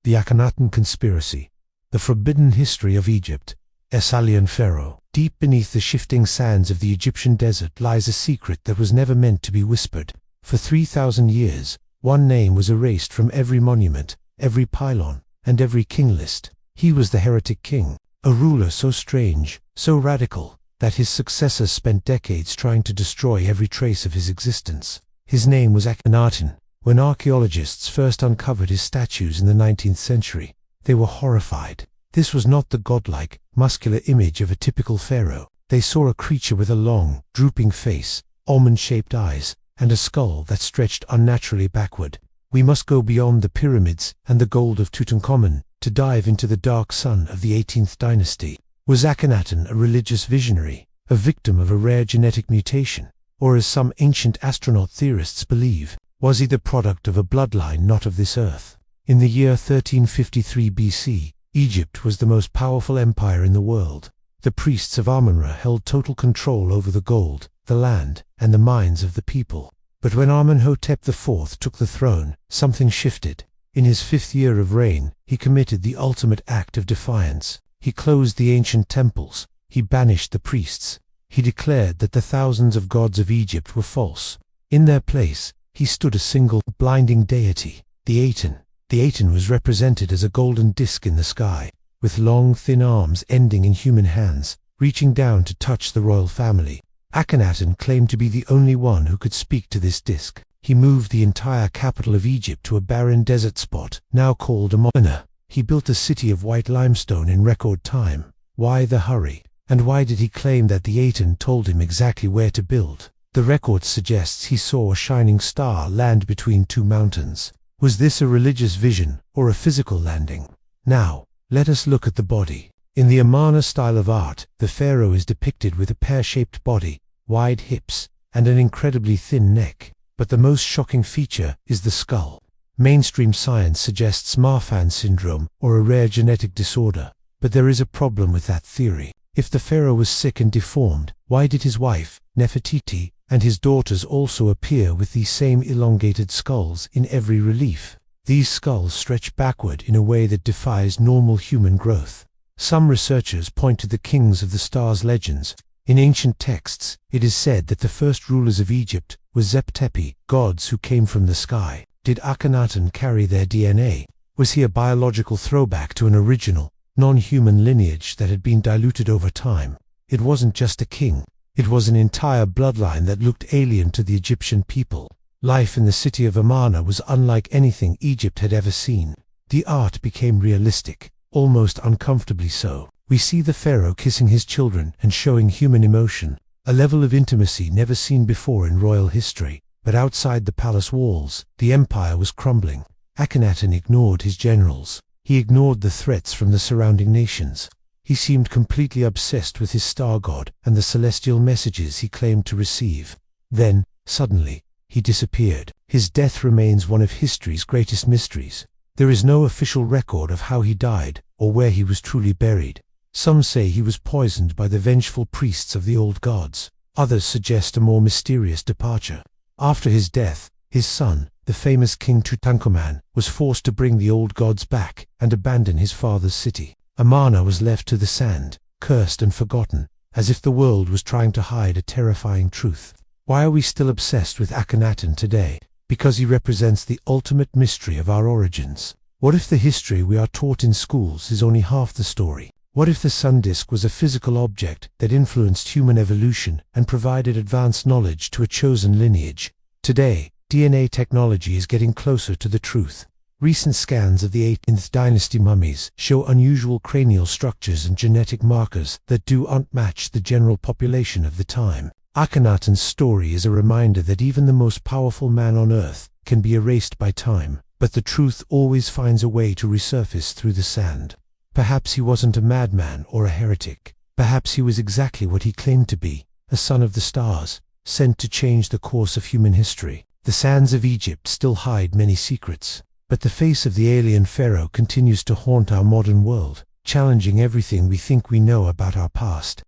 The Akhenaten Conspiracy. The Forbidden History of Egypt. Alien Pharaoh. Deep beneath the shifting sands of the Egyptian desert lies a secret that was never meant to be whispered. For 3,000 years, one name was erased from every monument, every pylon, and every king list. He was the Heretic King, a ruler so strange, so radical, that his successors spent decades trying to destroy every trace of his existence. His name was Akhenaten. When archaeologists first uncovered his statues in the 19th century, they were horrified. This was not the godlike, muscular image of a typical pharaoh. They saw a creature with a long, drooping face, almond-shaped eyes, and a skull that stretched unnaturally backward. We must go beyond the pyramids and the gold of Tutankhamun to dive into the dark sun of the 18th dynasty. Was Akhenaten a religious visionary, a victim of a rare genetic mutation, or as some ancient astronaut theorists believe, was he the product of a bloodline not of this earth? In the year 1353 BC, Egypt was the most powerful empire in the world. The priests of Amun-Ra held total control over the gold, the land, and the minds of the people. But when Amenhotep IV took the throne, something shifted. In his 5th year of reign, he committed the ultimate act of defiance. He closed the ancient temples. He banished the priests. He declared that the thousands of gods of Egypt were false. In their place, he stood a single, blinding deity, the Aten. The Aten was represented as a golden disk in the sky, with long, thin arms ending in human hands, reaching down to touch the royal family. Akhenaten claimed to be the only one who could speak to this disk. He moved the entire capital of Egypt to a barren desert spot, now called Aten. He built a city of white limestone in record time. Why the hurry? And why did he claim that the Aten told him exactly where to build? The record suggests he saw a shining star land between two mountains. Was this a religious vision, or a physical landing? Now, let us look at the body. In the Amarna style of art, the pharaoh is depicted with a pear-shaped body, wide hips, and an incredibly thin neck. But the most shocking feature is the skull. Mainstream science suggests Marfan syndrome, or a rare genetic disorder. But there is a problem with that theory. If the pharaoh was sick and deformed, why did his wife, Nefertiti, and his daughters also appear with these same elongated skulls in every relief? These skulls stretch backward in a way that defies normal human growth. Some researchers point to the kings of the stars legends. In ancient texts, it is said that the first rulers of Egypt were Zep-Tepi, gods who came from the sky. Did Akhenaten carry their DNA? Was he a biological throwback to an original, non-human lineage that had been diluted over time? It wasn't just a king. It was an entire bloodline that looked alien to the Egyptian people. Life in the city of Amarna was unlike anything Egypt had ever seen. The art became realistic, almost uncomfortably so. We see the pharaoh kissing his children and showing human emotion, a level of intimacy never seen before in royal history. But outside the palace walls, the empire was crumbling. Akhenaten ignored his generals. He ignored the threats from the surrounding nations. He seemed completely obsessed with his star god and the celestial messages he claimed to receive. Then, suddenly, he disappeared. His death remains one of history's greatest mysteries. There is no official record of how he died or where he was truly buried. Some say he was poisoned by the vengeful priests of the old gods. Others suggest a more mysterious departure. After his death, his son, the famous King Tutankhamun, was forced to bring the old gods back and abandon his father's city. Amarna was left to the sand, cursed and forgotten, as if the world was trying to hide a terrifying truth. Why are we still obsessed with Akhenaten today? Because he represents the ultimate mystery of our origins. What if the history we are taught in schools is only half the story? What if the sun disk was a physical object that influenced human evolution and provided advanced knowledge to a chosen lineage? Today, DNA technology is getting closer to the truth. Recent scans of the 18th dynasty mummies show unusual cranial structures and genetic markers that do not match the general population of the time. Akhenaten's story is a reminder that even the most powerful man on earth can be erased by time, but the truth always finds a way to resurface through the sand. Perhaps he wasn't a madman or a heretic. Perhaps he was exactly what he claimed to be, a son of the stars, sent to change the course of human history. The sands of Egypt still hide many secrets, but the face of the alien pharaoh continues to haunt our modern world, challenging everything we think we know about our past.